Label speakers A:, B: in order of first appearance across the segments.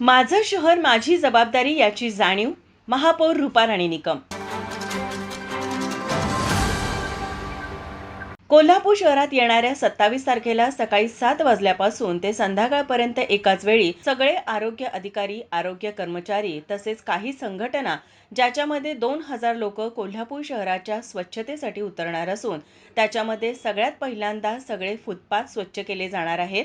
A: माझं शहर माझी जबाबदारी याची जाणीव, महापौर रूपाराणी निकम. कोल्हापूर शहरात येणाऱ्या 27 तारखेला सकाळी 7 वाजल्यापासून ते संध्याकाळपर्यंत एकाच वेळी सगळे आरोग्य अधिकारी, आरोग्य कर्मचारी तसेच काही संघटना ज्याच्यामध्ये 2000 लोक कोल्हापूर शहराच्या स्वच्छतेसाठी उतरणार असून त्याच्यामध्ये सगळ्यात पहिल्यांदा सगळे फुटपाथ स्वच्छ केले जाणार आहेत.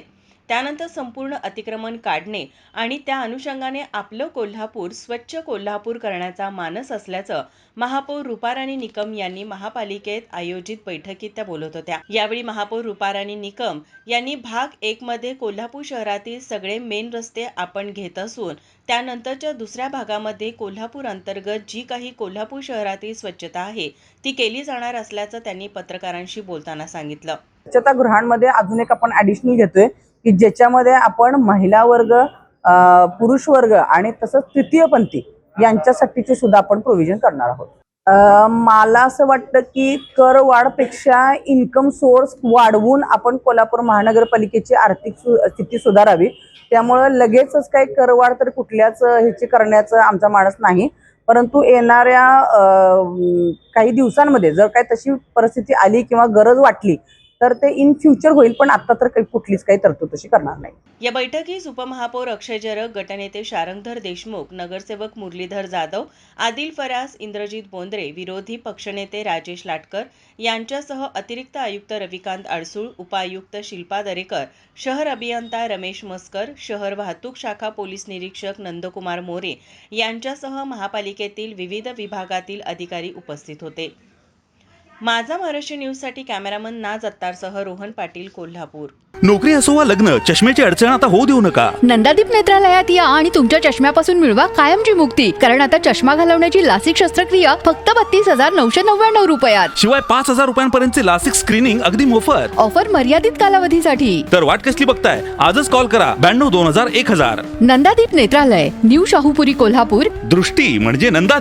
A: त्यानंतर संपूर्ण अतिक्रमण काढणे आणि त्या अनुषंगाने आपलं कोल्हापूर स्वच्छ कोल्हापूर करण्याचा मानस असल्याचं महापौर रूपाराणी निकम यांनी महापालिकेत आयोजित बैठकीत त्या बोलत होत्या. यावेळी महापौर रूपाराणी निकम यांनी भाग 1 मध्ये कोल्हापूर शहरातील सगळे मेन रस्ते आपण घेत असून त्यानंतरच्या दुसऱ्या भागामध्ये कोल्हापूर अंतर्गत जी काही कोल्हापूर शहरातील स्वच्छता आहे ती केली जाणार असल्याचं त्यांनी पत्रकारांशी बोलताना सांगितलं.
B: स्वच्छता गृहांमध्ये अजून एक आपण ॲडिशनल घेतोय की ज्याच्यामध्ये आपण महिला वर्ग, पुरुष वर्ग आणि तसंच तृतीयपंथी यांच्यासाठीचे सुद्धा आपण प्रोव्हिजन करणार आहोत. मला असं वाटतं की कर वाढपेक्षा इन्कम सोर्स वाढवून आपण कोल्हापूर महानगरपालिकेची आर्थिक स्थिती सुधारावी. त्यामुळं लगेचच काही करवाढ तर कुठल्याच ह्याची करण्याचं आमचा मानस नाही, परंतु येणाऱ्या काही दिवसांमध्ये जर काही तशी परिस्थिती आली किंवा गरज वाटली तर ते इन फ्युचर होईल, पण आता तर काही कुठलीच काही तरतूद तशी करणार नाही.
A: या बैठकीस उपमहापौर अक्षय जरग, गटनेते शारंगधर देशमुख, नगरसेवक मुरलीधर जाधव, आदिल फरास, इंद्रजित बोंद्रे, विरोधी पक्षनेते राजेश लाटकर यांच्यासह अतिरिक्त आयुक्त रविकांत अडसूळ, उपायुक्त शिल्पा दरेकर, शहर अभियंता रमेश मस्कर, शहर वाहतूक शाखा पोलीस निरीक्षक नंदकुमार मोरे यांच्यासह महापालिकेतील विविध विभागातील अधिकारी उपस्थित होते. माझा महाराष्ट्र न्यूजसाठी कॅमेरामन नाज अत्तारसह रोहन पाटील, कोल्हापूर.
C: नोकरी असो वा लग्न, चष्म्याची अडचण आता होऊ देऊ नका.
D: नंदादीप नेत्रालयात या आणि तुमच्या चष्म्यापासून मिळवा कायमची मुक्ती. कारण आता चष्मा घालवण्याची लासिक शस्त्रक्रिया फक्त 32,999 रुपयात.
C: शिवाय 5,000 रुपयांपर्यंतचे लासिक स्क्रीनिंग अगदी मोफत.
D: ऑफर मर्यादित कालावधीसाठी.
C: तर वाट कसली बघताय, आजच कॉल करा 92 2000 1000.
D: नंदादीप नेत्रालय, न्यू शाहूपुरी, कोल्हापूर.
C: दृष्टी म्हणजे नंदादीप.